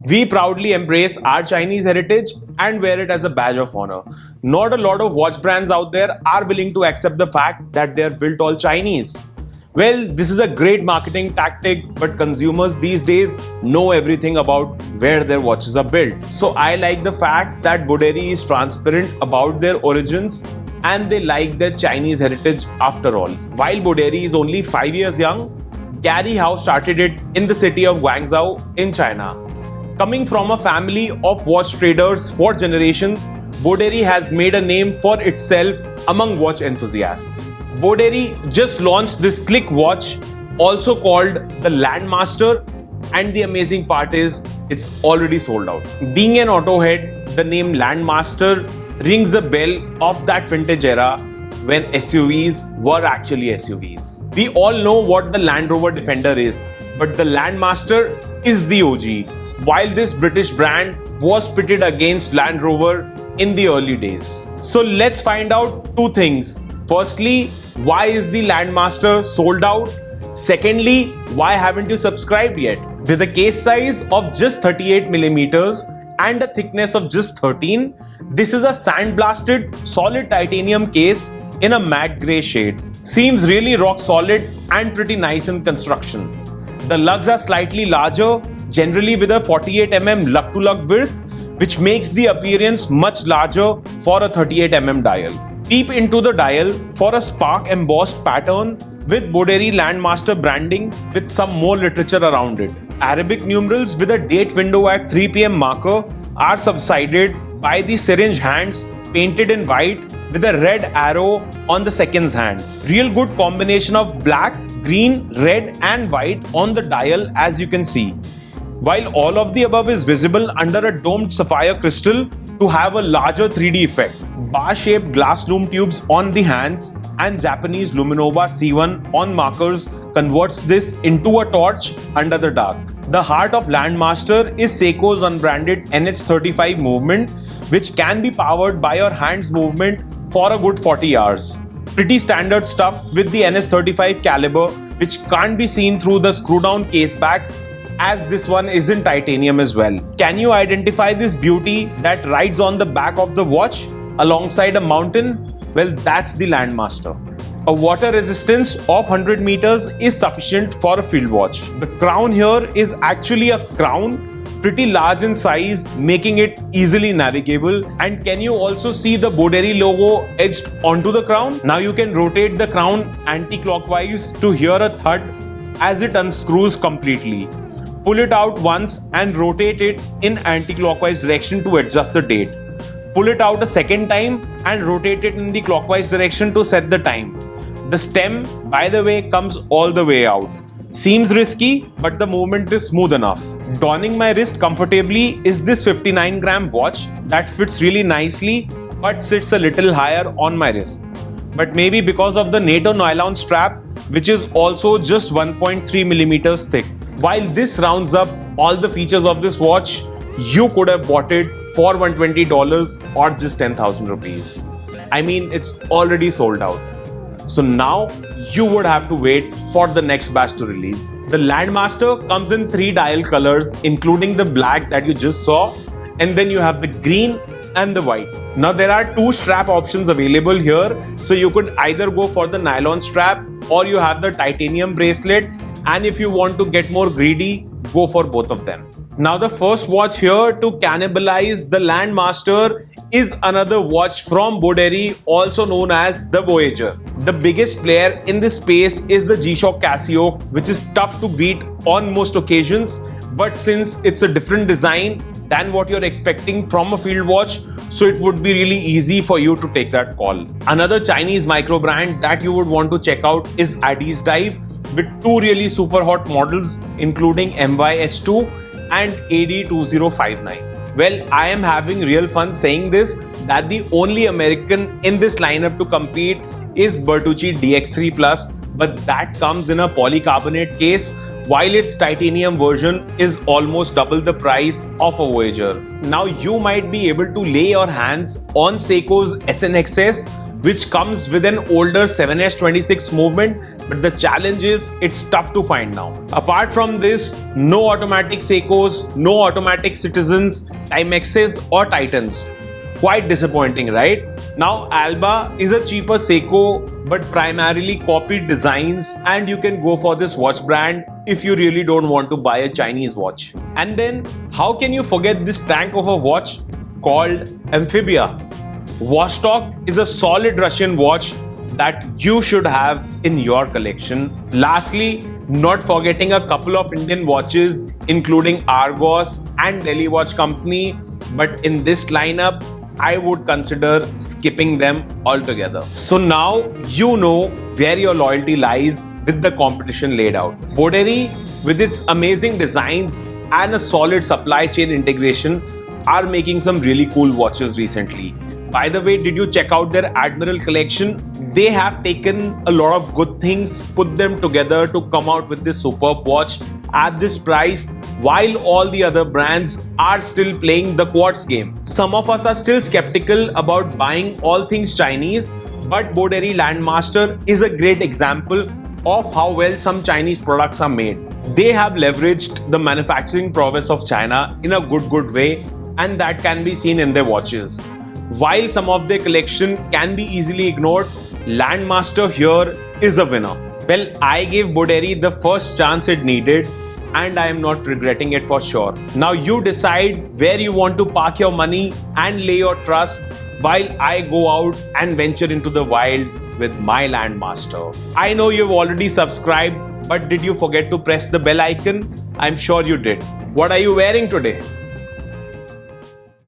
We proudly embrace our Chinese heritage and wear it as a badge of honor. Not a lot of watch brands out there are willing to accept the fact that they are built all Chinese. Well, this is a great marketing tactic, but consumers these days know everything about where their watches are built. So I like the fact that Boderry is transparent about their origins and they like their Chinese heritage after all. While Boderry is only 5 years young, Gary Howe started it in the city of Guangzhou in China. Coming from a family of watch traders for generations, Boderry has made a name for itself among watch enthusiasts. Boderry just launched this slick watch, also called the Landmaster, and the amazing part is it's already sold out. Being an auto head, the name Landmaster rings a bell of that vintage era when SUVs were actually SUVs. We all know what the Land Rover Defender is, but the Landmaster is the OG. While this British brand was pitted against Land Rover in the early days. So let's find out two things. Firstly, why is the Landmaster sold out? Secondly, why haven't you subscribed yet? With a case size of just 38mm and a thickness of just 13, this is a sandblasted solid titanium case in a matte grey shade. Seems really rock solid and pretty nice in construction. The lugs are slightly larger, generally with a 48mm lug-to-lug width, which makes the appearance much larger for a 38mm dial. Peep into the dial for a spark embossed pattern with Boderry Landmaster branding with some more literature around it. Arabic numerals with a date window at 3 p.m. marker are subsided by the syringe hands painted in white with a red arrow on the seconds hand. Real good combination of black, green, red and white on the dial, as you can see. While all of the above is visible under a domed sapphire crystal to have a larger 3D effect. Bar-shaped glass lume tubes on the hands and Japanese Luminova C1 on markers converts this into a torch under the dark. The heart of Landmaster is Seiko's unbranded NH35 movement, which can be powered by your hands movement for a good 40 hours. Pretty standard stuff with the NS35 caliber, which can't be seen through the screw-down case back, as this one is in titanium as well. Can you identify this beauty that rides on the back of the watch alongside a mountain? Well, that's the Landmaster. A water resistance of 100 meters is sufficient for a field watch. The crown here is actually a crown, pretty large in size, making it easily navigable. And can you also see the Boderry logo etched onto the crown? Now you can rotate the crown anti-clockwise to hear a thud as it unscrews completely. Pull it out once and rotate it in anti-clockwise direction to adjust the date. Pull it out a second time and rotate it in the clockwise direction to set the time. The stem, by the way, comes all the way out. Seems risky, but the movement is smooth enough. Donning my wrist comfortably is this 59-gram watch that fits really nicely but sits a little higher on my wrist. But maybe because of the Nato nylon strap, which is also just 1.3mm thick. While this rounds up all the features of this watch, you could have bought it for $120 or just 10,000 rupees. I mean, it's already sold out. So now you would have to wait for the next batch to release. The Landmaster comes in 3 dial colors, including the black that you just saw, and then you have the green and the white. Now there are 2 strap options available here, so you could either go for the nylon strap or you have the titanium bracelet, and if you want to get more greedy, go for both of them. Now the first watch here to cannibalize the Landmaster is another watch from Boderry, also known as the Voyager. The biggest player in this space is the G-Shock Casio, which is tough to beat on most occasions, but since it's a different design than what you're expecting from a field watch, so it would be really easy for you to take that call. Another Chinese micro brand that you would want to check out is Adi's Dive, with 2 really super hot models including MYH2 and AD2059. Well, I am having real fun saying this, that the only American in this lineup to compete is Bertucci DX3 Plus, but that comes in a polycarbonate case, while its titanium version is almost double the price of a Voyager. Now you might be able to lay your hands on Seiko's SNXS, which comes with an older 7S26 movement, but the challenge is it's tough to find now. Apart from this, no automatic Seikos, no automatic Citizens, Timexes or Titans. Quite disappointing, right? Now Alba is a cheaper Seiko but primarily copied designs, and you can go for this watch brand if you really don't want to buy a Chinese watch. And then how can you forget this tank of a watch called Amphibia? Watchdog is a solid Russian watch that you should have in your collection. Lastly, not forgetting a couple of Indian watches including Argos and Delhi Watch Company, but in this lineup I would consider skipping them altogether. So now you know where your loyalty lies with the competition laid out. Boderry, with its amazing designs and a solid supply chain integration, are making some really cool watches recently. By the way, did you check out their Admiral collection? They have taken a lot of good things, put them together to come out with this superb watch at this price, while all the other brands are still playing the quartz game. Some of us are still skeptical about buying all things Chinese, but Boderry Landmaster is a great example of how well some Chinese products are made. They have leveraged the manufacturing prowess of China in a good way, and that can be seen in their watches. While some of their collection can be easily ignored, Landmaster here is a winner. Well, I gave Boderry the first chance it needed, and I am not regretting it for sure. Now you decide where you want to park your money and lay your trust, while I go out and venture into the wild with my Landmaster. I know you've already subscribed, but did you forget to press the bell icon? I'm sure you did. What are you wearing today?